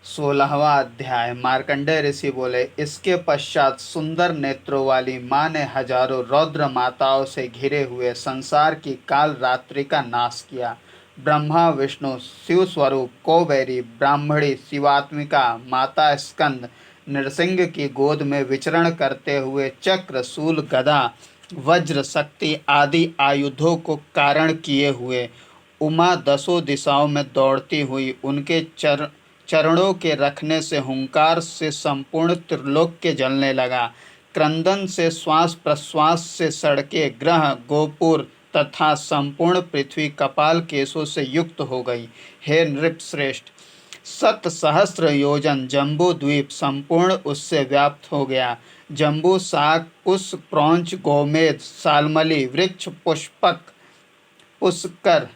16वां अध्याय। मार्कंडेय ऋषि बोले, इसके पश्चात सुंदर नेत्रों वाली माँ ने हजारों रौद्र माताओं से घिरे हुए संसार की काल रात्रि का नाश किया। ब्रह्मा विष्णु शिव स्वरूप कौबेरी ब्राह्मणी शिवात्मिका माता स्कंद नृसिंह की गोद में विचरण करते हुए चक्र शूल गदा वज्र शक्ति आदि आयुधों को कारण किए हुए उमा दसों दिशाओं में दौड़ती हुई उनके चरणों के रखने से हुंकार से संपूर्ण त्रिलोक्य जलने लगा। क्रंदन से श्वास प्रश्वास से सड़कें ग्रह गोपुर तथा संपूर्ण पृथ्वी कपाल केशों से युक्त हो गई। हे नृपश्रेष्ठ, 7 सहस्त्र योजन जम्बू द्वीप संपूर्ण उससे व्याप्त हो गया। जम्बू शाक पुष्प प्रौंच गोमेद सालमली वृक्ष पुष्पक पुष्कर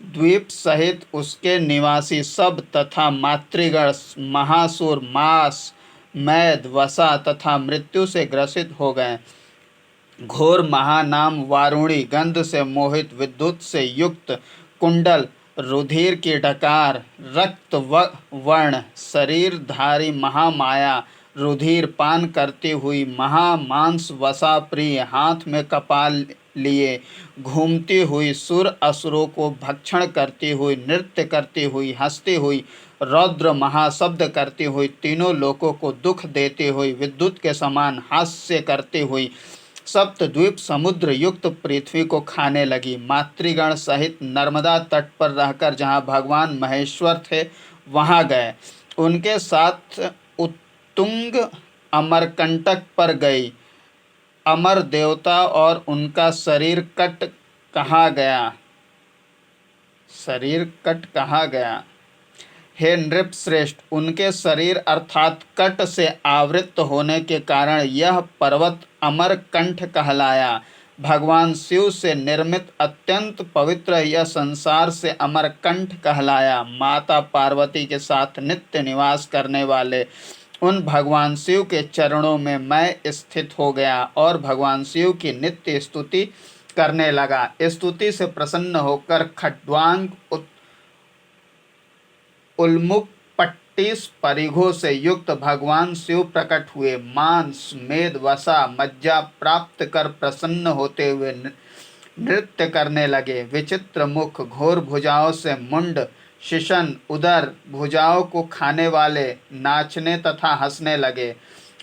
द्वीप सहित उसके निवासी सब तथा मातृगण महासुर मास मैद वसा तथा मृत्यु से ग्रसित हो गए। घोर महानाम वारुणी गंध से मोहित विद्युत से युक्त कुंडल रुधिर की डकार रक्त वर्ण शरीरधारी महामाया रुधिर पान करती हुई महामांस वसा प्रिय हाथ में कपाल लिए घूमती हुई सुर असुरों को भक्षण करती हुई नृत्य करती हुई हंसती हुई रौद्र महाशब्द करती हुई तीनों लोकों को दुख देती हुई विद्युत के समान हास्य करती हुई सप्तद्वीप समुद्र युक्त पृथ्वी को खाने लगी। मातृगण सहित नर्मदा तट पर रहकर जहाँ भगवान महेश्वर थे वहाँ गए। उनके साथ उत्तुंग अमरकंटक पर गई। अमर देवता और उनका शरीर कट कहा गया। हे नृपश्रेष्ठ, उनके शरीर अर्थात कट से आवृत होने के कारण यह पर्वत अमरकंठ कहलाया। भगवान शिव से निर्मित अत्यंत पवित्र यह संसार से अमरकंठ कहलाया। माता पार्वती के साथ नित्य निवास करने वाले उन भगवान शिव के चरणों में मैं स्थित हो गया और भगवान शिव की नित्य स्तुति करने लगा। स्तुति से प्रसन्न होकर खड्वांग उल्मुख पट्टीस परिघों से युक्त भगवान शिव प्रकट हुए। मांस मेद वसा मज्जा प्राप्त कर प्रसन्न होते हुए नृत्य करने लगे। विचित्र मुख घोर भुजाओं से मुंड शिशन उदर भुजाओं को खाने वाले नाचने तथा हंसने लगे।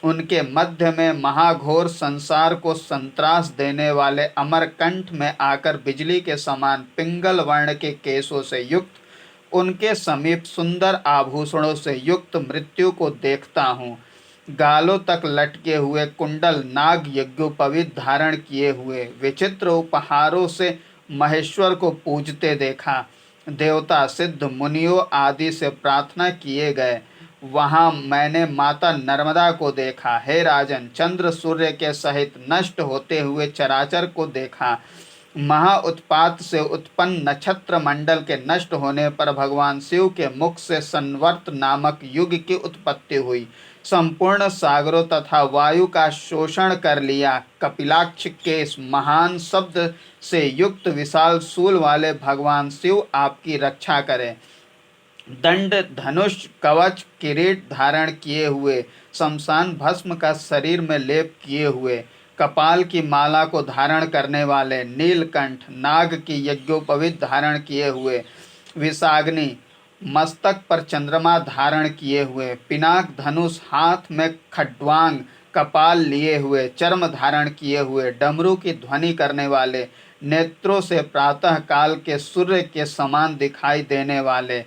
उनके मध्य में महाघोर संसार को संत्रास देने वाले अमरकंठ में आकर बिजली के समान पिंगल वर्ण के केशों से युक्त उनके समीप सुंदर आभूषणों से युक्त मृत्यु को देखता हूँ। गालों तक लटके हुए कुंडल नाग यज्ञोपवीत धारण किए हुए विचित्र उपहारों से महेश्वर को पूजते देखा। देवता सिद्ध मुनियों आदि से प्रार्थना किए गए। वहां मैंने माता नर्मदा को देखा। हे राजन, चंद्र सूर्य के सहित नष्ट होते हुए चराचर को देखा। महा उत्पात से उत्पन्न नक्षत्र मंडल के नष्ट होने पर भगवान शिव के मुख से संवर्त नामक युग की उत्पत्ति हुई। संपूर्ण सागरों तथा वायु का शोषण कर लिया। कपिलाक्ष के इस महान शब्द से युक्त विशाल शूल वाले भगवान शिव आपकी रक्षा करें। दंड धनुष कवच किरीट धारण किए हुए शमशान भस्म का शरीर में लेप किए हुए कपाल की माला को धारण करने वाले नीलकंठ नाग की यज्ञोपवीत धारण किए हुए विषाग्नि मस्तक पर चंद्रमा धारण किए हुए पिनाक धनुष हाथ में खड्वांग कपाल लिए हुए चर्म धारण किए हुए डमरू की ध्वनि करने वाले नेत्रों से प्रातः काल के सूर्य के समान दिखाई देने वाले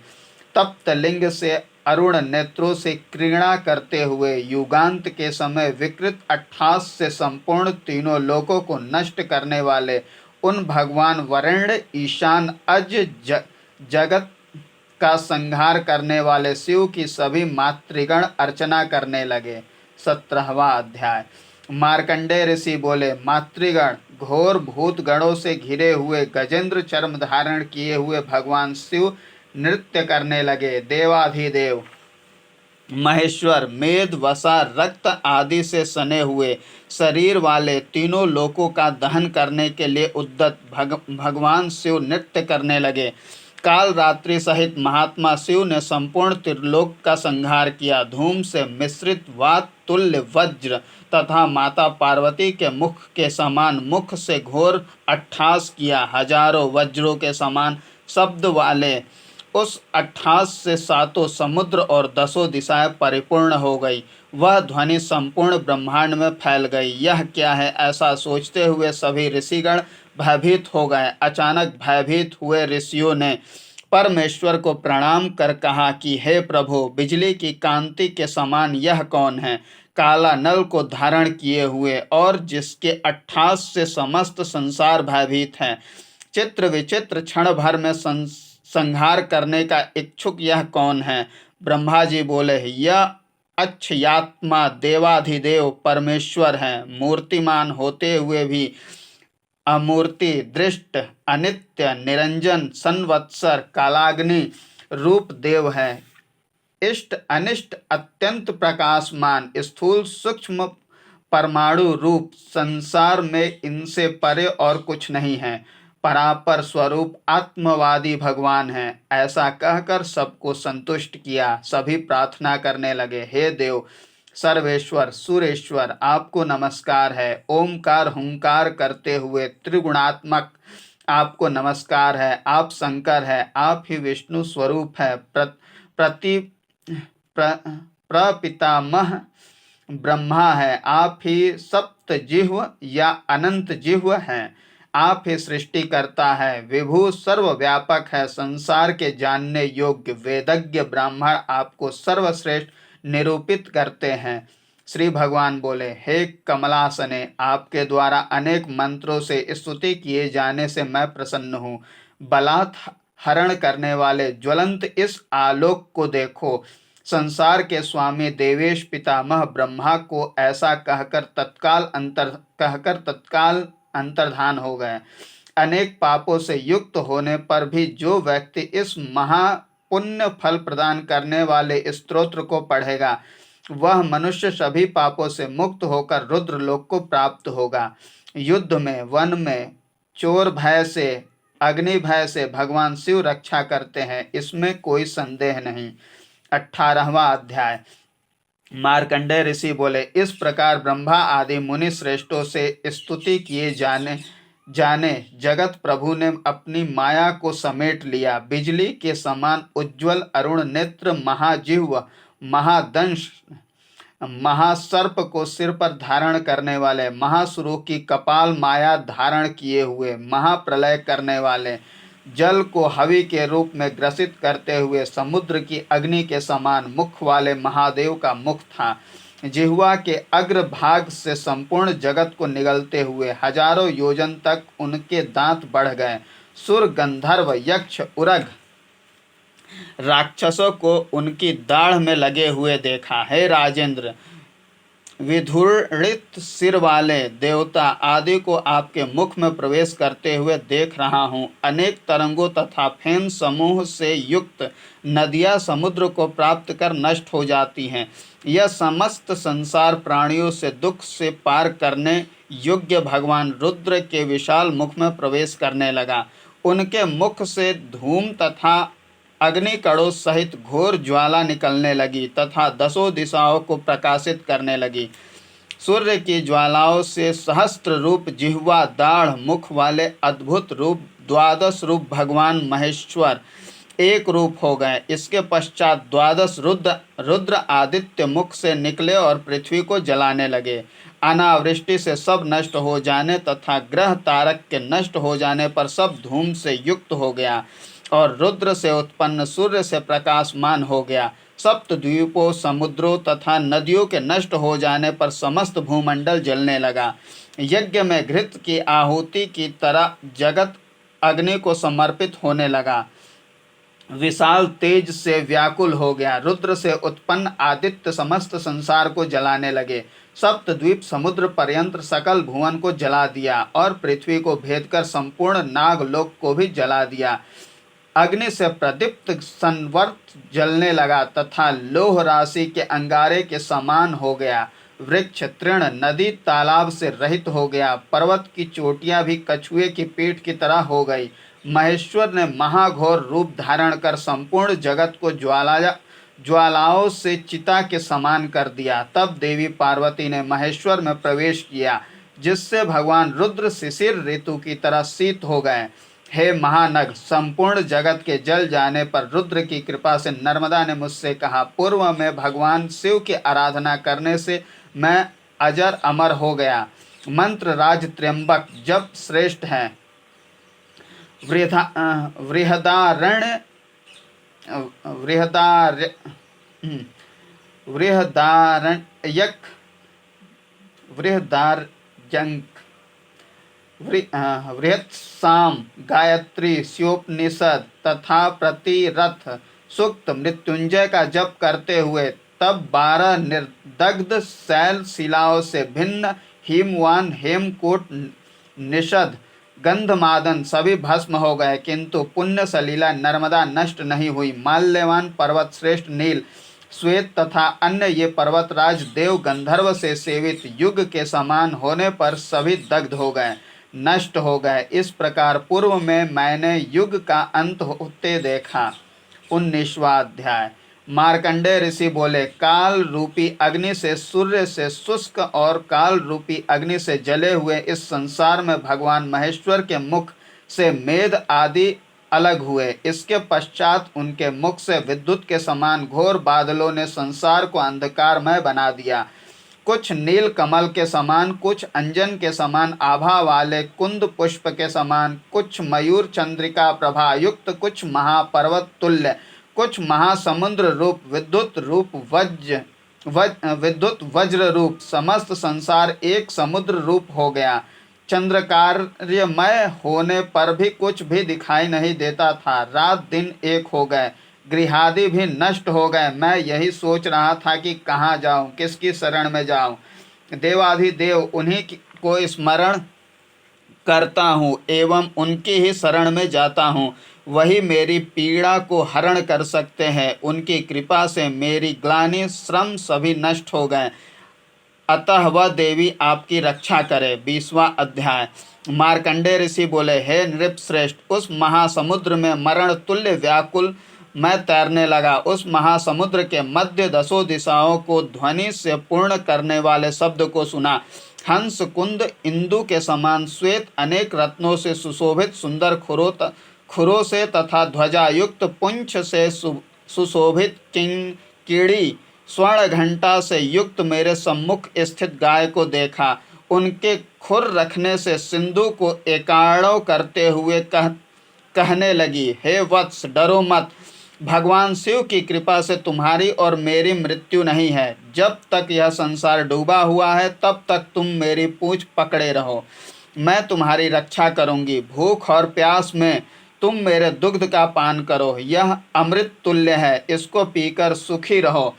तप्त लिंग से अरुण नेत्रों से क्रीड़ा करते हुए युगांत के समय विकृत अट्ठास से संपूर्ण तीनों लोकों को नष्ट करने वाले उन भगवान वरेण्य ईशान जगत का संहार करने वाले शिव की सभी मातृगण अर्चना करने लगे। 17वां अध्याय। मार्कंडेय ऋषि बोले, मातृगण घोर भूत गणों से घिरे हुए गजेंद्र चर्म धारण किए हुए भगवान शिव नृत्य करने लगे। देवाधिदेव महेश्वर मेद वसा रक्त आदि से सने हुए शरीर वाले तीनों लोकों का दहन करने के लिए उद्यत भगवान शिव नृत्य करने लगे। काल रात्रि सहित महात्मा शिव ने संपूर्ण त्रिलोक का संहार किया। धूम से मिश्रित वात तुल्य वज्र तथा माता पार्वती के मुख के समान मुख से घोर अट्ठास किया। हजारों वज्रों के समान शब्द वाले उस अट्ठास से सातों समुद्र और दसों दिशाएं परिपूर्ण हो गई। वह ध्वनि संपूर्ण ब्रह्मांड में फैल गई। यह क्या है, ऐसा सोचते हुए सभी ऋषिगण भयभीत हो गए। अचानक भयभीत हुए ऋषियों ने परमेश्वर को प्रणाम कर कहा कि हे प्रभु, बिजली की कांति के समान यह कौन है, काला नल को धारण किए हुए और जिसके अट्ठास से समस्त संसार भयभीत है। चित्र विचित्र क्षण भर में संहार करने का इच्छुक यह कौन है? ब्रह्मा जी बोले, यह अक्षयात्मा देवाधिदेव परमेश्वर है। मूर्तिमान होते हुए भी अमूर्ति, दृष्ट, अनित्य, निरंजन, संवत्सर, कालाग्नि रूप देव है। इष्ट अनिष्ट, अत्यंत प्रकाशमान, स्थूल सूक्ष्म परमाणु रूप संसार में इनसे परे और कुछ नहीं है। परापर स्वरूप आत्मवादी भगवान है। ऐसा कहकर सबको संतुष्ट किया। सभी प्रार्थना करने लगे, हे देव सर्वेश्वर सुरेश्वर, आपको नमस्कार है। ओमकार हुंकार करते हुए त्रिगुणात्मक आपको नमस्कार है। आप शंकर है, आप ही विष्णु स्वरूप है। प्रपितामह ब्रह्मा है, आप ही सप्त जिह्व या अनंत जिह्व हैं। आप ही सृष्टि करता है। विभु सर्वव्यापक है, संसार के जानने योग्य वेदज्ञ ब्राह्मण आपको सर्वश्रेष्ठ निरूपित करते हैं। श्री भगवान बोले, हे कमलासने, आपके द्वारा अनेक मंत्रों से स्तुति किए जाने से मैं प्रसन्न हूँ। बलात् हरण करने वाले ज्वलंत इस आलोक को देखो। संसार के स्वामी देवेश पितामह ब्रह्मा को ऐसा कहकर तत्काल अंतर्धान हो गए। अनेक पापों से युक्त होने पर भी जो व्यक्ति इस महापुण्य फल प्रदान करने वाले स्तोत्र को पढ़ेगा, वह मनुष्य सभी पापों से मुक्त होकर रुद्रलोक को प्राप्त होगा। युद्ध में, वन में, चोर भय से, अग्नि भय से भगवान शिव रक्षा करते हैं, इसमें कोई संदेह नहीं। 18वां अध्याय। मार्कंडेय ऋषि बोले, इस प्रकार ब्रह्मा आदि मुनि श्रेष्ठों से स्तुति किए जाने जगत प्रभु ने अपनी माया को समेट लिया। बिजली के समान उज्ज्वल अरुण नेत्र, महाजिह्व, महादंश, महासर्प को सिर पर धारण करने वाले, महासुरों की कपाल माया धारण किए हुए, महाप्रलय करने वाले, जल को हवि के रूप में ग्रसित करते हुए समुद्र की अग्नि के समान मुख वाले महादेव का मुख था। जिह्वा के अग्र भाग से संपूर्ण जगत को निगलते हुए हजारों योजन तक उनके दांत बढ़ गए। सुर, गंधर्व, यक्ष, उरग, राक्षसों को उनकी दाढ़ में लगे हुए देखा। हे राजेंद्र, विधुरित सिर वाले देवता आदि को आपके मुख में प्रवेश करते हुए देख रहा हूँ। अनेक तरंगों तथा फेन समूह से युक्त नदियाँ समुद्र को प्राप्त कर नष्ट हो जाती हैं। यह समस्त संसार प्राणियों से दुख से पार करने योग्य भगवान रुद्र के विशाल मुख में प्रवेश करने लगा। उनके मुख से धूम तथा अग्नि कणों सहित घोर ज्वाला निकलने लगी तथा दसों दिशाओं को प्रकाशित करने लगी। सूर्य की ज्वालाओं से सहस्त्र रूप जिह्वा, दाढ़, मुख वाले अद्भुत रूप 12 रूप भगवान महेश्वर एक रूप हो गए। इसके पश्चात 12 रुद्र आदित्य मुख से निकले और पृथ्वी को जलाने लगे। अनावृष्टि से सब नष्ट हो जाने तथा ग्रह तारक के नष्ट हो जाने पर सब धूम से युक्त हो गया और रुद्र से उत्पन्न सूर्य से प्रकाशमान हो गया। सप्त द्वीपों, समुद्रों तथा नदियों के नष्ट हो जाने पर समस्त भूमंडल जलने लगा। यज्ञ में घृत की आहुति की तरह जगत अग्नि को समर्पित होने लगा। विशाल तेज से व्याकुल हो गया। रुद्र से उत्पन्न आदित्य समस्त संसार को जलाने लगे। सप्त द्वीप समुद्र पर्यंत सकल भुवन को जला दिया और पृथ्वी को भेद कर संपूर्ण नागलोक को भी जला दिया। अग्नि से प्रदीप्त संवर्त जलने लगा तथा लोह राशि के अंगारे के समान हो गया। वृक्ष, तृण, नदी तालाब से रहित हो गया। पर्वत की चोटियां भी कछुए की पीठ की तरह हो गई। महेश्वर ने महाघोर रूप धारण कर संपूर्ण जगत को ज्वालाओं से चिता के समान कर दिया। तब देवी पार्वती ने महेश्वर में प्रवेश किया, जिससे भगवान रुद्र शिशिर ऋतु की तरह शीत हो गए। हे महानग, संपूर्ण जगत के जल जाने पर रुद्र की कृपा से नर्मदा ने मुझसे कहा, पूर्व में भगवान शिव की आराधना करने से मैं अजर अमर हो गया। मंत्र राज त्र्यंबक जब श्रेष्ठ है। बृहदारण्य बृहदारण्यक बृहदारण्यक बृहत्साम गायत्री स्योपनिषद तथा प्रतिरथ सूक्त मृत्युंजय का जप करते हुए तब 12 निर्दग्ध शैल शिलाओं से भिन्न हिमवान हेमकूट निषद गंधमादन सभी भस्म हो गए, किंतु पुण्य सलीला नर्मदा नष्ट नहीं हुई। माल्यवान पर्वत श्रेष्ठ नील श्वेत तथा अन्य ये पर्वतराज देव गंधर्व से सेवित युग के समान होने पर सभी दग्ध हो गए, नष्ट हो गए। इस प्रकार पूर्व में मैंने युग का अंत होते देखा। 19वां अध्याय। मार्कंडेय ऋषि बोले, काल रूपी अग्नि से, सूर्य से शुष्क और काल रूपी अग्नि से जले हुए इस संसार में भगवान महेश्वर के मुख से मेद आदि अलग हुए। इसके पश्चात उनके मुख से विद्युत के समान घोर बादलों ने संसार को अंधकारमय बना दिया। कुछ नील कमल के समान, कुछ अंजन के समान आभा वाले कुंद पुष्प के समान, कुछ मयूर चंद्रिका प्रभा युक्त, कुछ महापर्वत तुल्य, कुछ महासमुद्र रूप, विद्युत वज्र रूप। समस्त संसार एक समुद्र रूप हो गया। चंद्रकार्यमय होने पर भी कुछ भी दिखाई नहीं देता था। रात दिन एक हो गए, गृहादि भी नष्ट हो गए। मैं यही सोच रहा था कि कहाँ जाऊं, किसकी शरण में जाऊं। देवाधिदेव उन्हीं को स्मरण करता हूँ एवं उनकी ही शरण में जाता हूँ। वही मेरी पीड़ा को हरण कर सकते हैं। उनकी कृपा से मेरी ग्लानि श्रम सभी नष्ट हो गए, अतः वह देवी आपकी रक्षा करे। 20वां अध्याय। मार्कंडेय ऋषि बोले, हे नृपश्रेष्ठ, उस महासमुद्र में मरण तुल्य व्याकुल मैं तैरने लगा। उस महासमुद्र के मध्य 10 दिशाओं को ध्वनि से पूर्ण करने वाले शब्द को सुना। हंस कुंद इंदु के समान श्वेत, अनेक रत्नों से सुशोभित सुंदर खुरों से तथा ध्वजायुक्त पुंछ से सुशोभित किंकिणी स्वर्ण घंटा से युक्त मेरे सम्मुख स्थित गाय को देखा। उनके खुर रखने से सिंधु को एकाड़ो करते हुए कहने लगी, हे वत्स, डरो मत। भगवान शिव की कृपा से तुम्हारी और मेरी मृत्यु नहीं है। जब तक यह संसार डूबा हुआ है तब तक तुम मेरी पूंछ पकड़े रहो, मैं तुम्हारी रक्षा करूंगी। भूख और प्यास में तुम मेरे दुग्ध का पान करो, यह अमृत तुल्य है, इसको पीकर सुखी रहो।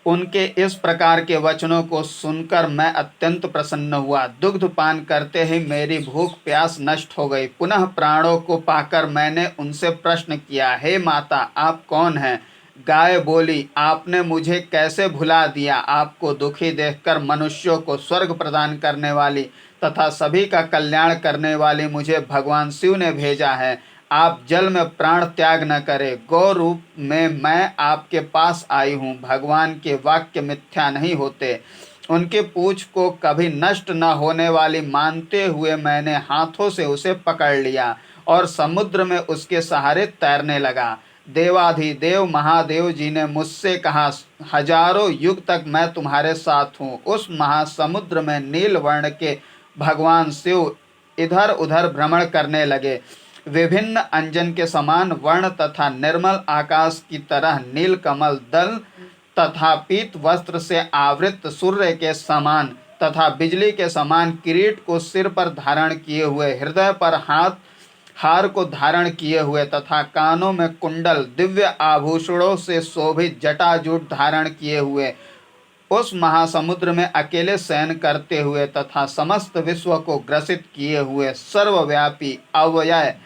उनके इस प्रकार के वचनों को सुनकर मैं अत्यंत प्रसन्न हुआ। दुग्ध पान करते ही मेरी भूख प्यास नष्ट हो गई। पुनः प्राणों को पाकर मैंने उनसे प्रश्न किया, हे माता, आप कौन हैं? गाय बोली, आपने मुझे कैसे भुला दिया? आपको दुखी देखकर मनुष्यों को स्वर्ग प्रदान करने वाली तथा सभी का कल्याण करने वाली मुझे भगवान शिव ने भेजा है। आप जल में प्राण त्याग न करें। गौ रूप में मैं आपके पास आई हूँ। भगवान के वाक्य मिथ्या नहीं होते। उनके पूंछ को कभी नष्ट न होने वाली मानते हुए मैंने हाथों से उसे पकड़ लिया और समुद्र में उसके सहारे तैरने लगा। देवाधिदेव महादेव जी ने मुझसे कहा, हजारों युग तक मैं तुम्हारे साथ हूँ। उस महासमुद्र में नील वर्ण के भगवान शिव इधर उधर भ्रमण करने लगे। विभिन्न अंजन के समान वर्ण तथा निर्मल आकाश की तरह नील कमल दल तथा पीत वस्त्र से आवृत सूर्य के समान तथा बिजली के समान किरीट को सिर पर धारण किए हुए, हृदय पर हार को धारण किए हुए तथा कानों में कुंडल दिव्य आभूषणों से शोभित जटाजूट धारण किए हुए, उस महासमुद्र में अकेले शयन करते हुए तथा समस्त विश्व को ग्रसित किए हुए सर्वव्यापी अव्यय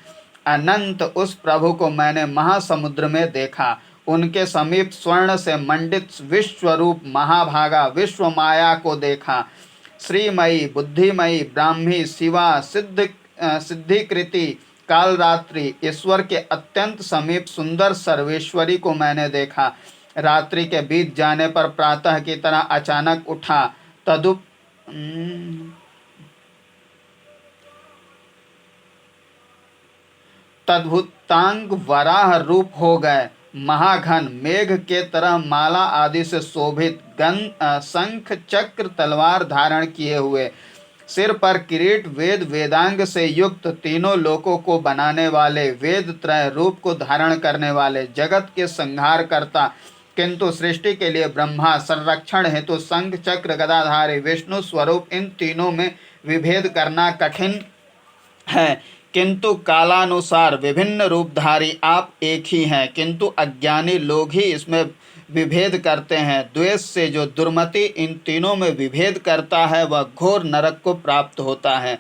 अनंत उस प्रभु को मैंने महासमुद्र में देखा। उनके समीप स्वर्ण से मंडित विश्वरूप महाभागा विश्व माया को देखा। श्रीमयी, बुद्धिमयी, ब्राह्मी, शिवा, सिद्धिकृति, काल रात्रि ईश्वर के अत्यंत समीप सुंदर सर्वेश्वरी को मैंने देखा। रात्रि के बीत जाने पर प्रातः की तरह अचानक उठा। तदुप तद्भुतांग वराह रूप हो गए। महाघन मेघ के तरह माला आदि से शोभित शंख चक्र तलवार धारण किए हुए, सिर पर किरीट, वेद वेदांग से युक्त, तीनों लोकों को बनाने वाले, वेद त्रय रूप को धारण करने वाले, जगत के संहार करता, किंतु सृष्टि के लिए ब्रह्मा, संरक्षण हेतु शंख चक्र गदाधारी विष्णु स्वरूप, इन तीनों में विभेद करना कठिन है, किंतु कालानुसार विभिन्न रूपधारी आप एक ही हैं, किंतु अज्ञानी लोग ही इसमें विभेद करते हैं। द्वेष से जो दुर्मति इन तीनों में विभेद करता है वह घोर नरक को प्राप्त होता है।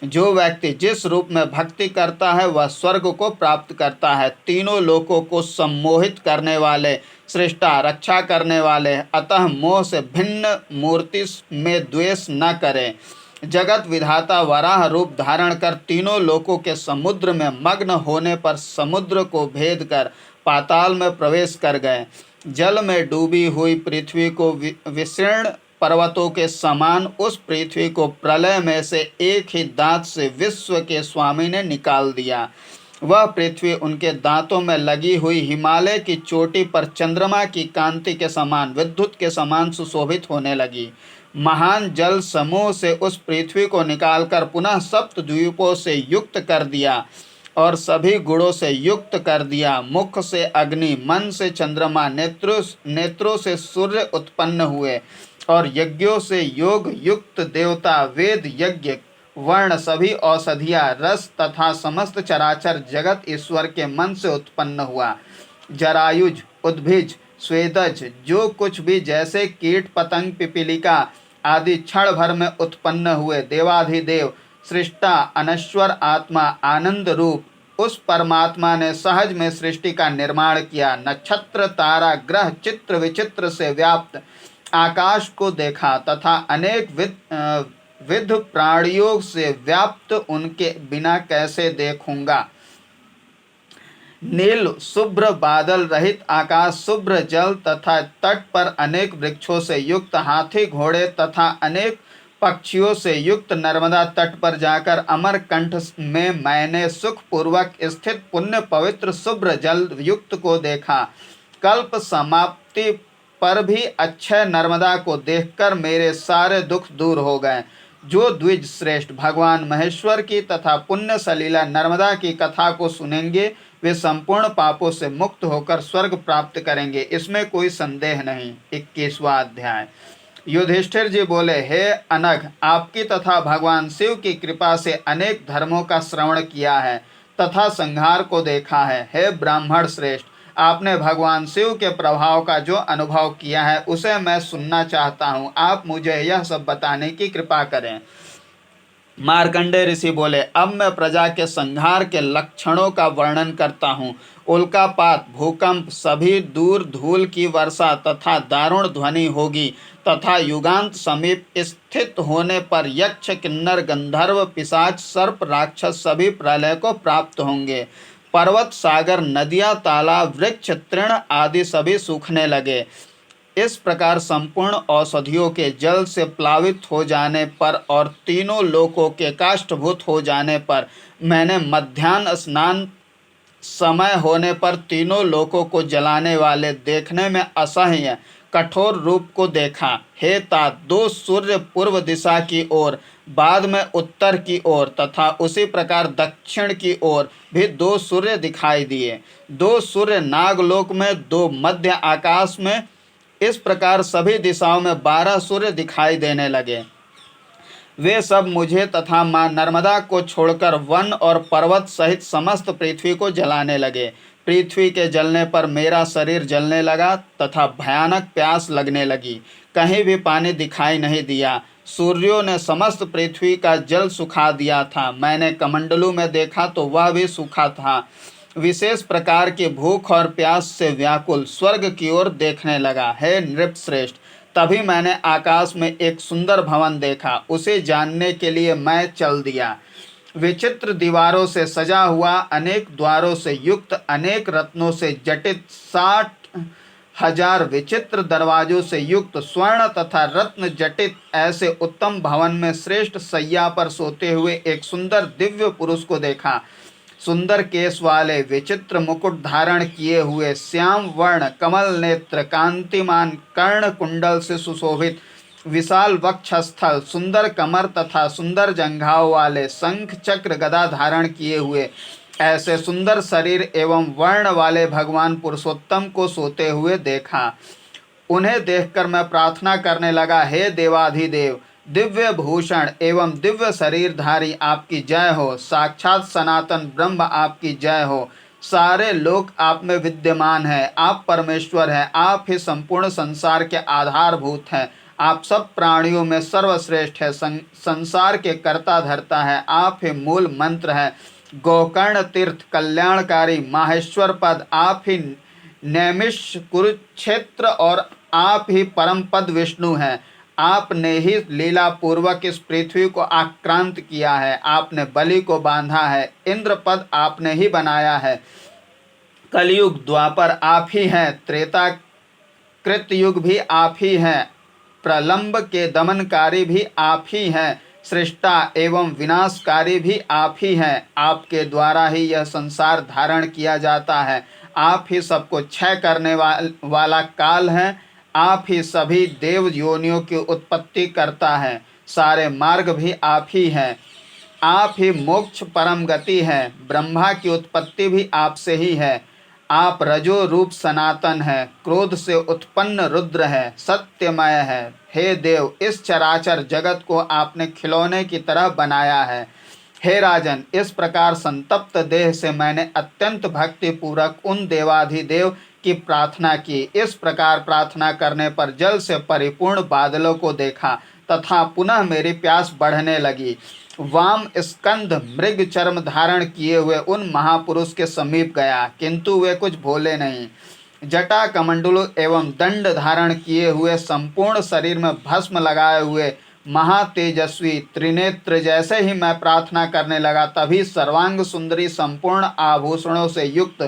जो व्यक्ति जिस रूप में भक्ति करता है वह स्वर्ग को प्राप्त करता है। तीनों लोकों को सम्मोहित करने वाले, सृष्टा, रक्षा करने वाले, अतः मोह से भिन्न मूर्ति में द्वेष न करें। जगत विधाता वराह रूप धारण कर तीनों लोकों के समुद्र में मग्न होने पर समुद्र को भेद कर पाताल में प्रवेश कर गए। जल में डूबी हुई पृथ्वी को विशीर्ण पर्वतों के समान उस पृथ्वी को प्रलय में से एक ही दांत से विश्व के स्वामी ने निकाल दिया। वह पृथ्वी उनके दांतों में लगी हुई हिमालय की चोटी पर चंद्रमा की कांति के समान, विद्युत के समान सुशोभित होने लगी। महान जल समूह से उस पृथ्वी को निकालकर पुनः सप्त द्वीपों से युक्त कर दिया और सभी गुणों से युक्त कर दिया। मुख से अग्नि, मन से चंद्रमा, नेत्रों से सूर्य उत्पन्न हुए और यज्ञों से योग युक्त देवता, वेद, यज्ञ, वर्ण, सभी औषधियाँ, रस तथा समस्त चराचर जगत ईश्वर के मन से उत्पन्न हुआ। जरायुज, उद्भिज, स्वेदज, जो कुछ भी जैसे कीट, पतंग, पिपीलिका आदि क्षण भर में उत्पन्न हुए। देवाधिदेव, सृष्टा, अनश्वर आत्मा, आनंद रूप उस परमात्मा ने सहज में सृष्टि का निर्माण किया। नक्षत्र, तारा, ग्रह चित्र विचित्र से व्याप्त आकाश को देखा तथा अनेक विध प्राणियों से व्याप्त उनके बिना कैसे देखूंगा। नील शुभ्र बादल रहित आकाश, शुभ्र जल तथा तट पर अनेक वृक्षों से युक्त, हाथी, घोड़े तथा अनेक पक्षियों से युक्त नर्मदा तट पर जाकर अमरकंठ में मैंने सुख पूर्वक स्थित पुण्य पवित्र शुभ्र जल युक्त को देखा। कल्प समाप्ति पर भी अक्षय नर्मदा को देखकर मेरे सारे दुख दूर हो गए। जो द्विज श्रेष्ठ भगवान महेश्वर की तथा पुण्य सलीला नर्मदा की कथा को सुनेंगे वे संपूर्ण पापों से मुक्त होकर स्वर्ग प्राप्त करेंगे, इसमें कोई संदेह नहीं। 21वां अध्याय। युधिष्ठिर जी बोले, हे अनघ, आपकी तथा भगवान शिव की कृपा से अनेक धर्मों का श्रवण किया है तथा संहार को देखा है। हे ब्राह्मण श्रेष्ठ, आपने भगवान शिव के प्रभाव का जो अनुभव किया है उसे मैं सुनना चाहता हूँ। आप मुझे यह सब बताने की कृपा करें। मार्कंडेय ऋषि बोले, अब मैं प्रजा के संहार के लक्षणों का वर्णन करता हूँ। उल्कापात, भूकंप, सभी दूर धूल की वर्षा तथा दारुण ध्वनि होगी तथा युगांत समीप स्थित होने पर यक्ष, किन्नर, गंधर्व, पिशाच, सर्प, राक्षस सभी प्रलय को प्राप्त होंगे। पर्वत, सागर, नदियाँ, तालाब, वृक्ष, तृण आदि सभी सूखने लगे। इस प्रकार संपूर्ण औषधियों के जल से प्लावित हो जाने पर और तीनों लोकों के काष्ठभूत हो जाने पर मैंने मध्याह्न स्नान समय होने पर तीनों लोकों को जलाने वाले देखने में असह्य कठोर रूप को देखा। हे तात, दो सूर्य पूर्व दिशा की ओर, बाद में उत्तर की ओर तथा उसी प्रकार दक्षिण की ओर भी दो सूर्य दिखाई दिए। दो सूर्य नागलोक में, दो मध्य आकाश में, इस प्रकार सभी दिशाओं में 12 सूर्य दिखाई देने लगे। वे सब मुझे तथा माँ नर्मदा को छोड़कर वन और पर्वत सहित समस्त पृथ्वी को जलाने लगे। पृथ्वी के जलने पर मेरा शरीर जलने लगा तथा भयानक प्यास लगने लगी। कहीं भी पानी दिखाई नहीं दिया। सूर्यों ने समस्त पृथ्वी का जल सुखा दिया था। मैंने कमंडलू में देखा तो वह भी सूखा था। विशेष प्रकार की भूख और प्यास से व्याकुल स्वर्ग की ओर देखने लगा। हे नृपश्रेष्ठ, तभी मैंने आकाश में एक सुंदर भवन देखा। उसे जानने के लिए मैं चल दिया। विचित्र दीवारों से सजा हुआ, अनेक द्वारों से युक्त, अनेक रत्नों से जटित, 60,000 विचित्र दरवाजों से युक्त, स्वर्ण तथा रत्न जटित ऐसे उत्तम भवन में श्रेष्ठ शैया पर सोते हुए एक सुंदर दिव्य पुरुष को देखा। सुंदर केश वाले, विचित्र मुकुट धारण किए हुए, श्याम वर्ण, कमल नेत्र, कांतिमान, कर्ण कुंडल से सुशोभित, विशाल वक्षस्थल, सुंदर कमर तथा सुंदर जंघाओं वाले, शंख चक्र गदा धारण किए हुए ऐसे सुंदर शरीर एवं वर्ण वाले भगवान पुरुषोत्तम को सोते हुए देखा। उन्हें देखकर मैं प्रार्थना करने लगा, हे देवाधिदेव, दिव्य भूषण एवं दिव्य शरीरधारी आपकी जय हो। साक्षात सनातन ब्रह्म आपकी जय हो। सारे लोक आप में विद्यमान है। आप परमेश्वर हैं। आप ही संपूर्ण संसार के आधारभूत हैं। आप सब प्राणियों में सर्वश्रेष्ठ है। संसार के कर्ता धर्ता है। आप ही मूल मंत्र है। गोकर्ण तीर्थ कल्याणकारी माहेश्वर पद आप ही नैमिष कुरुक्षेत्र और आप ही परम पद विष्णु हैं। आपने ही लीला पूर्वक इस पृथ्वी को आक्रांत किया है। आपने बलि को बांधा है। इंद्र पद आपने ही बनाया है। कलयुग द्वापर आप ही हैं। त्रेता कृतयुग भी आप ही हैं। प्रलंब के दमनकारी भी आप ही हैं। सृष्टा एवं विनाशकारी भी आप ही हैं। आपके द्वारा ही यह संसार धारण किया जाता है। आप ही सबको क्षय करने वाला काल है। आप ही सभी देव योनियों की उत्पत्ति करता है। सारे मार्ग भी आप ही हैं। आप ही मोक्ष परम गति है। ब्रह्मा की उत्पत्ति भी आपसे ही है। आप रजो रूप सनातन है। क्रोध से उत्पन्न रुद्र है। सत्यमय है। हे देव, इस चराचर जगत को आपने खिलौने की तरह बनाया है। हे राजन, इस प्रकार संतप्त देह से मैंने अत्यंत भक्ति पूर्वक उन देवाधिदेव की प्रार्थना की। इस प्रकार प्रार्थना करने पर जल से परिपूर्ण बादलों को देखा तथा पुनः मेरी प्यास बढ़ने लगी। वाम स्कंध मृग चर्म धारण किए हुए उन महापुरुष के समीप गया, किंतु वे कुछ बोले नहीं। जटा कमंडलु एवं दंड धारण किए हुए, संपूर्ण शरीर में भस्म लगाए हुए महातेजस्वी त्रिनेत्र जैसे ही मैं प्रार्थना करने लगा, तभी सर्वांग सुंदरी संपूर्ण आभूषणों से युक्त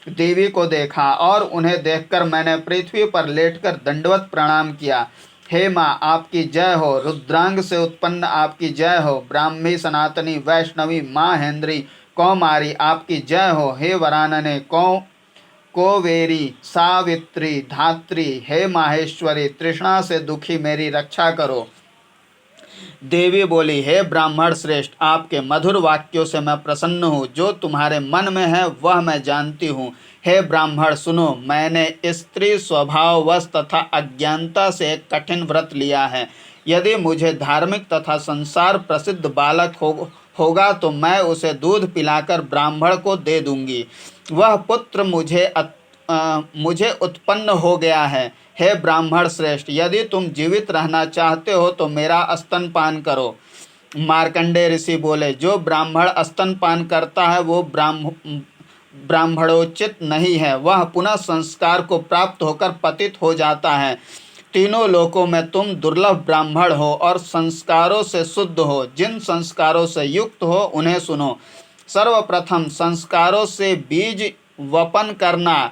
देवी को देखा और उन्हें देखकर मैंने पृथ्वी पर लेटकर दंडवत प्रणाम किया। हे माँ, आपकी जय हो। रुद्रांग से उत्पन्न आपकी जय हो। ब्राह्मी सनातनी वैष्णवी माहेंद्री कौमारी आपकी जय हो। हे वरानने कोवेरी सावित्री धात्री, हे माहेश्वरी, तृष्णा से दुखी मेरी रक्षा करो। देवी बोली, हे ब्राह्मण श्रेष्ठ, आपके मधुर वाक्यों से मैं प्रसन्न हूँ। जो तुम्हारे मन में है वह मैं जानती हूँ। हे ब्राह्मण सुनो, मैंने स्त्री स्वभाववश तथा अज्ञानता से एक कठिन व्रत लिया है। यदि मुझे धार्मिक तथा संसार प्रसिद्ध बालक होगा तो मैं उसे दूध पिलाकर ब्राह्मण को दे दूंगी। वह पुत्र मुझे उत्पन्न हो गया है। हे ब्राह्मण श्रेष्ठ, यदि तुम जीवित रहना चाहते हो तो मेरा स्तनपान करो। मार्कंडेय ऋषि बोले, जो ब्राह्मण स्तनपान करता है वो ब्राह्मणोचित नहीं है। वह पुनः संस्कार को प्राप्त होकर पतित हो जाता है। तीनों लोकों में तुम दुर्लभ ब्राह्मण हो और संस्कारों से शुद्ध हो। जिन संस्कारों से युक्त हो उन्हें सुनो। सर्वप्रथम संस्कारों से बीज वपन करना।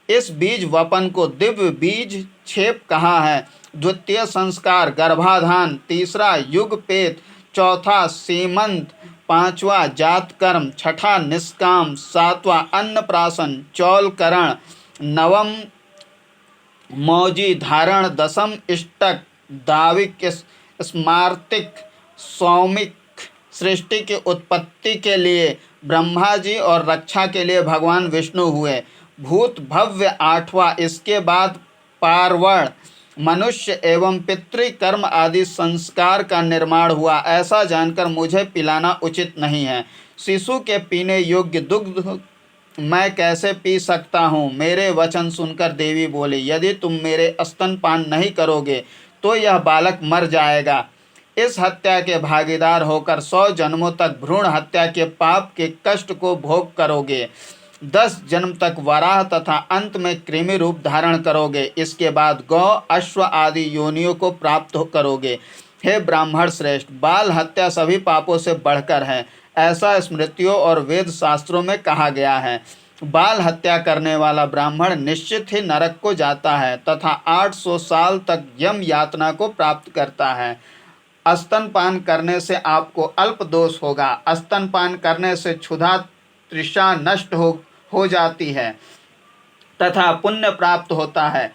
इस बीज वपन को दिव्य बीज छेप कहा है। द्वितीय संस्कार गर्भाधान, तीसरा युगपेत, चौथा सीमंत, पांचवा जातकर्म, छठा निष्काम, सातवां अन्नप्राशन चौलकरण, नवम मौजी धारण, दसम इष्टक दाविक स्मार्तिक सौमिक। सृष्टि की उत्पत्ति के लिए ब्रह्मा जी और रक्षा के लिए भगवान विष्णु हुए। भूत भव्य आठवां, इसके बाद पार्वण, मनुष्य एवं पितृकर्म आदि संस्कार का निर्माण हुआ। ऐसा जानकर मुझे पिलाना उचित नहीं है। शिशु के पीने योग्य दुग्ध मैं कैसे पी सकता हूँ? मेरे वचन सुनकर देवी बोली, यदि तुम मेरे स्तनपान नहीं करोगे तो यह बालक मर जाएगा। इस हत्या के भागीदार होकर 100 जन्मों तक भ्रूण हत्या के पाप के कष्ट को भोग करोगे। 10 जन्म तक वराह तथा अंत में कृमि रूप धारण करोगे। इसके बाद गौ, अश्व आदि योनियों को प्राप्त करोगे। हे ब्राह्मण श्रेष्ठ, बाल हत्या सभी पापों से बढ़कर है। ऐसा स्मृतियों और वेद शास्त्रों में कहा गया है। बाल हत्या करने वाला ब्राह्मण निश्चित ही नरक को जाता है तथा 800 साल तक यम यातना को प्राप्त करता है। स्तनपान करने से आपको अल्प दोष होगा। स्तनपान करने से क्षुधा तृषा नष्ट हो जाती है तथा पुण्य प्राप्त होता है।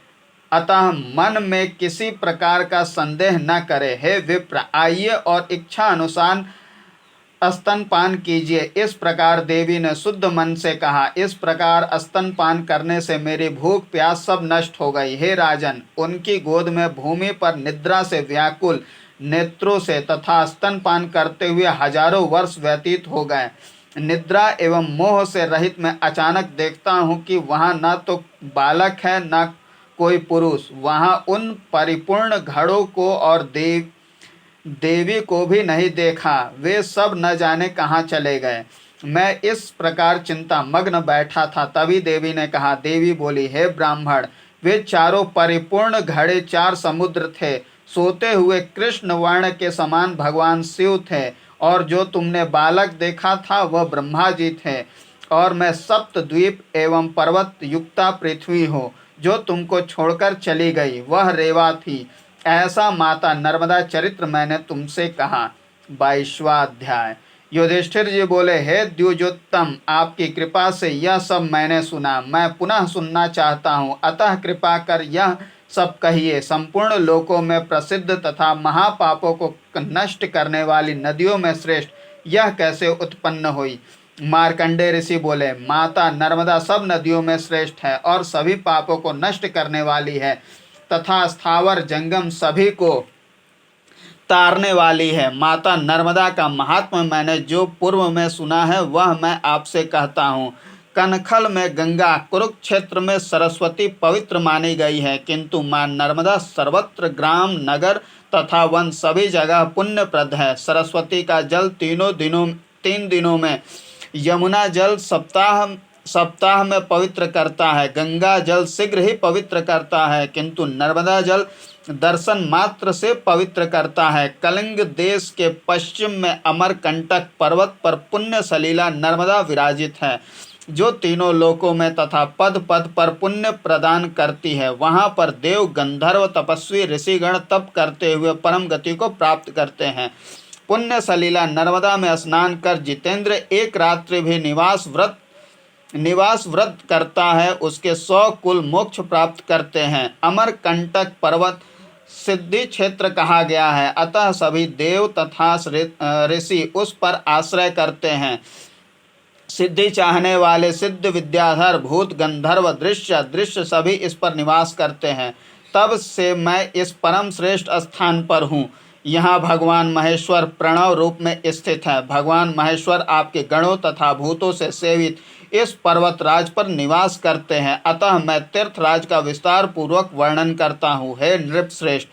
अतः मन में किसी प्रकार का संदेह न करे। हे विप्र, आइए और इच्छा अनुसार स्तनपान कीजिए। इस प्रकार देवी ने शुद्ध मन से कहा। इस प्रकार स्तनपान करने से मेरी भूख प्यास सब नष्ट हो गई। हे राजन, उनकी गोद में भूमि पर निद्रा से व्याकुल नेत्रों से तथा स्तनपान करते हुए हजारों वर्ष व्यतीत हो गए। निद्रा एवं मोह से रहित मैं अचानक देखता हूँ कि वहाँ न तो बालक है न कोई पुरुष। वहाँ उन परिपूर्ण घड़ों को और देवी को भी नहीं देखा। वे सब न जाने कहाँ चले गए। मैं इस प्रकार चिंता मग्न बैठा था, तभी देवी ने कहा। देवी बोली, हे ब्राह्मण, वे चारों परिपूर्ण घड़े 4 समुद्र थे। सोते हुए कृष्ण वर्ण के समान भगवान शिव थे और जो तुमने बालक देखा था वह ब्रह्मा जी थे। और मैं सप्त द्वीप एवं पर्वत युक्ता पृथ्वी हूँ जो तुमको छोड़कर चली गई, वह रेवा थी। ऐसा माता नर्मदा चरित्र मैंने तुमसे कहा। 22वां अध्याय। युधिष्ठिर जी बोले, हे द्विजोत्तम, आपकी कृपा से यह सब मैंने सुना। मैं पुनः सुनना चाहता हूँ, अतः कृपा कर यह सब कहिए। संपूर्ण लोकों में प्रसिद्ध तथा महापापों को नष्ट करने वाली नदियों में श्रेष्ठ यह कैसे उत्पन्न हुई? मार्कंडे ऋषि बोले, माता नर्मदा सब नदियों में श्रेष्ठ है और सभी पापों को नष्ट करने वाली है तथा स्थावर जंगम सभी को तारने वाली है। माता नर्मदा का महात्मा मैंने जो पूर्व में सुना है वह मैं आपसे कहता हूँ। कनखल में गंगा, कुरुक्षेत्र में सरस्वती पवित्र मानी गई है, किंतु मां नर्मदा सर्वत्र ग्राम नगर तथा वन सभी जगह पुण्यप्रद है। सरस्वती का जल 3 दिनों में, यमुना जल सप्ताह में पवित्र करता है, गंगा जल शीघ्र ही पवित्र करता है, किंतु नर्मदा जल दर्शन मात्र से पवित्र करता है। कलिंग देश के पश्चिम में अमरकंटक पर्वत पर पुण्य सलीला नर्मदा विराजित है, जो तीनों लोकों में तथा पद पद पर पुण्य प्रदान करती है। वहाँ पर देव, गंधर्व, तपस्वी, ऋषिगण तप करते हुए परम गति को प्राप्त करते हैं। पुण्य सलीला नर्मदा में स्नान कर जितेंद्र एक रात्रि भी निवास व्रत करता है, उसके 100 कुल मोक्ष प्राप्त करते हैं। अमरकंटक पर्वत सिद्धि क्षेत्र कहा गया है, अतः सभी देव तथा ऋषि उस पर आश्रय करते हैं। सिद्धि चाहने वाले सिद्ध, विद्याधर, भूत, गंधर्व, दृश्य सभी इस पर निवास करते हैं। तब से मैं इस परम श्रेष्ठ स्थान पर हूँ। यहाँ भगवान महेश्वर प्रणव रूप में स्थित है। भगवान महेश्वर आपके गणों तथा भूतों से सेवित इस पर्वतराज पर निवास करते हैं, अतः मैं तीर्थराज का विस्तार पूर्वक वर्णन करता हूँ। हे नृपश्रेष्ठ,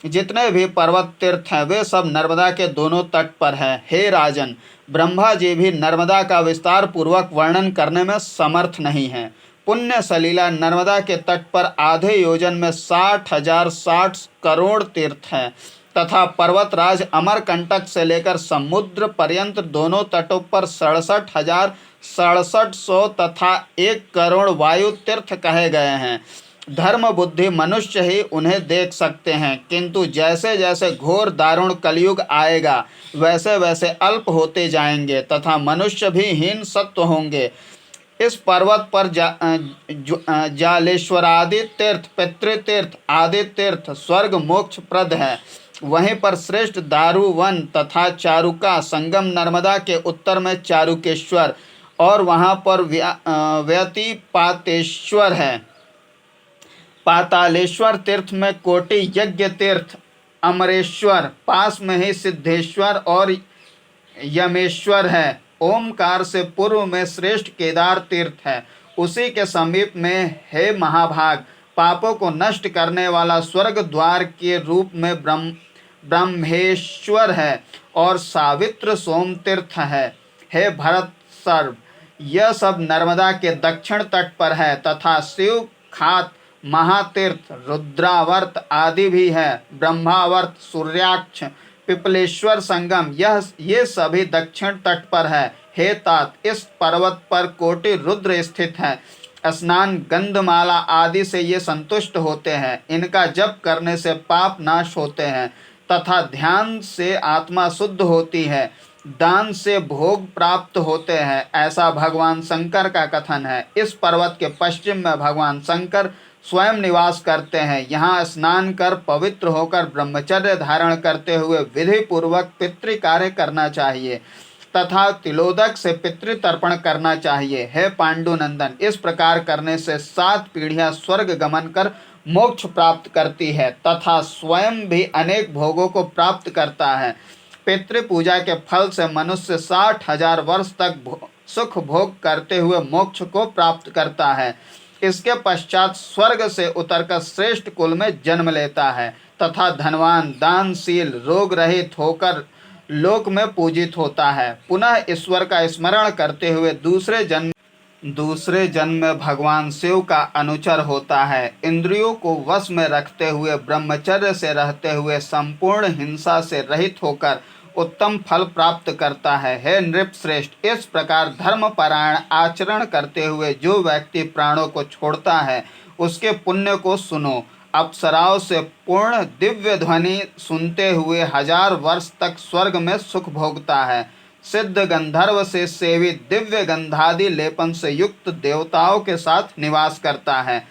जितने भी पर्वत तीर्थ हैं वे सब नर्मदा के दोनों तट पर हैं। हे राजन, ब्रह्मा जी भी नर्मदा का विस्तार पूर्वक वर्णन करने में समर्थ नहीं हैं। पुण्य सलीला नर्मदा के तट पर आधे योजन में 60,060 करोड़ तीर्थ हैं तथा पर्वतराज अमरकंटक से लेकर समुद्र पर्यंत दोनों तटों पर 67,6700 तथा 1 करोड़ वायु तीर्थ कहे गए हैं। धर्म बुद्धि मनुष्य ही उन्हें देख सकते हैं, किंतु जैसे जैसे घोर दारुण कलयुग आएगा वैसे वैसे अल्प होते जाएंगे तथा मनुष्य भी हीन सत्व होंगे। इस पर्वत पर जालेश्वरादि तीर्थ, पितृतीर्थ आदि तीर्थ स्वर्ग मोक्ष प्रद है। वहीं पर श्रेष्ठ दारू वन तथा चारुका संगम नर्मदा के उत्तर में चारुकेश्वर और वहाँ पर व्यतिपातेश्वर है। पातालेश्वर तीर्थ में कोटि यज्ञ तीर्थ, अमरेश्वर, पास में ही सिद्धेश्वर और यमेश्वर है। ओमकार से पूर्व में श्रेष्ठ केदार तीर्थ है। उसी के समीप में हे महाभाग पापों को नष्ट करने वाला स्वर्ग द्वार के रूप में ब्रह्मेश्वर है और सावित्र सोम तीर्थ है। हे भरत सर्व, यह सब नर्मदा के दक्षिण तट पर है तथा शिव खात, महातीर्थ, रुद्रावर्त आदि भी है। ब्रह्मावर्त, सूर्याक्ष, पिपलेश्वर संगम, ये सभी दक्षिण तट पर है। हे तात, इस पर्वत पर कोटि रुद्र स्थित है। स्नान, गंधमाला आदि से ये संतुष्ट होते हैं। इनका जप करने से पाप नाश होते हैं तथा ध्यान से आत्मा शुद्ध होती है। दान से भोग प्राप्त होते हैं, ऐसा भगवान शंकर का कथन है। इस पर्वत के पश्चिम में भगवान शंकर स्वयं निवास करते हैं। यहाँ स्नान कर पवित्र होकर ब्रह्मचर्य धारण करते हुए विधि पूर्वक पितृ कार्य करना चाहिए तथा तिलोदक से पितृ तर्पण करना चाहिए। हे पांडुनंदन, इस प्रकार करने से 7 पीढ़ियां स्वर्ग गमन कर मोक्ष प्राप्त करती है तथा स्वयं भी अनेक भोगों को प्राप्त करता है। पितृ पूजा के फल से मनुष्य 60,000 वर्ष तक सुख भोग करते हुए मोक्ष को प्राप्त करता है। इसके पश्चात स्वर्ग से उतरकर श्रेष्ठ कुल में जन्म लेता है तथा धनवान, दानशील, रोग रहित होकर लोक में पूजित होता है। पुनः ईश्वर का स्मरण करते हुए दूसरे जन्म में भगवान शिव का अनुचर होता है। इंद्रियों को वश में रखते हुए ब्रह्मचर्य से रहते हुए संपूर्ण हिंसा से रहित होकर उत्तम फल प्राप्त करता है। हे नृप श्रेष्ठ, इस प्रकार धर्मपरायण आचरण करते हुए जो व्यक्ति प्राणों को छोड़ता है उसके पुण्य को सुनो। अप्सराओं से पूर्ण दिव्य ध्वनि सुनते हुए 1000 वर्ष तक स्वर्ग में सुख भोगता है। सिद्ध गंधर्व से सेवित दिव्य गंधादि लेपन से युक्त देवताओं के साथ निवास करता है।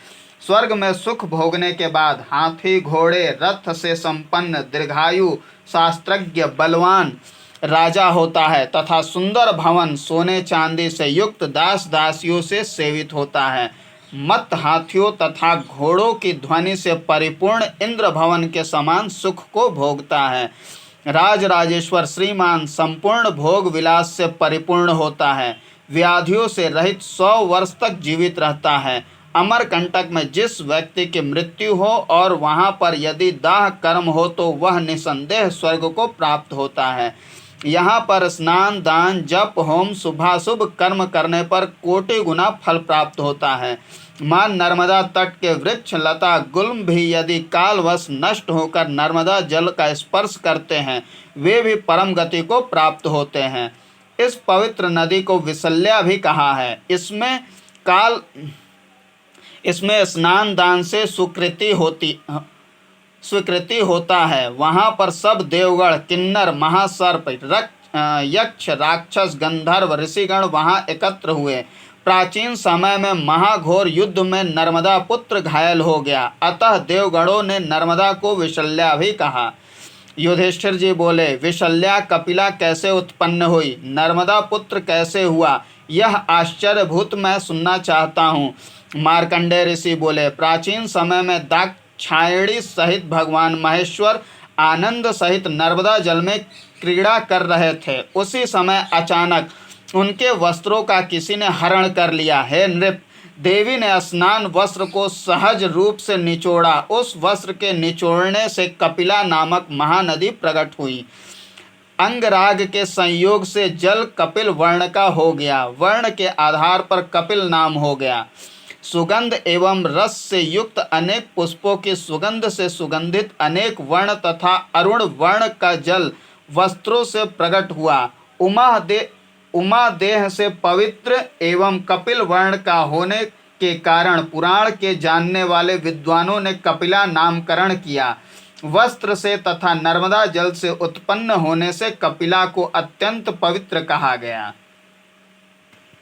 स्वर्ग में सुख भोगने के बाद हाथी, घोड़े, रथ से संपन्न दीर्घायु, शास्त्रज्ञ, बलवान राजा होता है तथा सुंदर भवन, सोने चांदी से युक्त दास दासियों से सेवित होता है। मत हाथियों तथा घोड़ों की ध्वनि से परिपूर्ण इंद्र भवन के समान सुख को भोगता है। राज राजेश्वर श्रीमान संपूर्ण भोग विलास से परिपूर्ण होता है। व्याधियों से रहित 100 वर्ष तक जीवित रहता है। अमरकंटक में जिस व्यक्ति की मृत्यु हो और वहां पर यदि दाह कर्म हो तो वह निसंदेह स्वर्ग को प्राप्त होता है। यहाँ पर स्नान, दान, जप, होम, शुभाशुभ कर्म करने पर कोटि गुना फल प्राप्त होता है। माँ नर्मदा तट के वृक्ष, लता, गुल्म भी यदि कालवश नष्ट होकर नर्मदा जल का स्पर्श करते हैं वे भी परम गति को प्राप्त होते हैं। इस पवित्र नदी को विशल्या भी कहा है। इसमें स्नान दान से स्वीकृति होता है। वहाँ पर सब देवगण, किन्नर, महासर्प, यक्ष, राक्षस, गंधर्व, ऋषिगण वहाँ एकत्र हुए। प्राचीन समय में महाघोर युद्ध में नर्मदा पुत्र घायल हो गया, अतः देवगणों ने नर्मदा को विशल्या भी कहा। युधिष्ठिर जी बोले, विशल्या कपिला कैसे उत्पन्न हुई, नर्मदा पुत्र कैसे हुआ, यह आश्चर्यभूत मैं सुनना चाहता हूँ। मार्कंडेय ऋषि बोले, प्राचीन समय में दाक्षायणी सहित भगवान महेश्वर आनंद सहित नर्मदा जल में क्रीड़ा कर रहे थे। उसी समय अचानक उनके वस्त्रों का किसी ने हरण कर लिया। हे नृप, देवी ने स्नान वस्त्र को सहज रूप से निचोड़ा। उस वस्त्र के निचोड़ने से कपिला नामक महानदी प्रकट हुई। अंगराग के संयोग से जल कपिल वर्ण का हो गया। वर्ण के आधार पर कपिल नाम हो गया। सुगंध एवं रस से युक्त अनेक पुष्पों की सुगंध से सुगंधित अनेक वर्ण तथा अरुण वर्ण का जल वस्त्रों से प्रकट हुआ। उमा देह से पवित्र एवं कपिल वर्ण का होने के कारण पुराण के जानने वाले विद्वानों ने कपिला नामकरण किया। वस्त्र से तथा नर्मदा जल से उत्पन्न होने से कपिला को अत्यंत पवित्र कहा गया।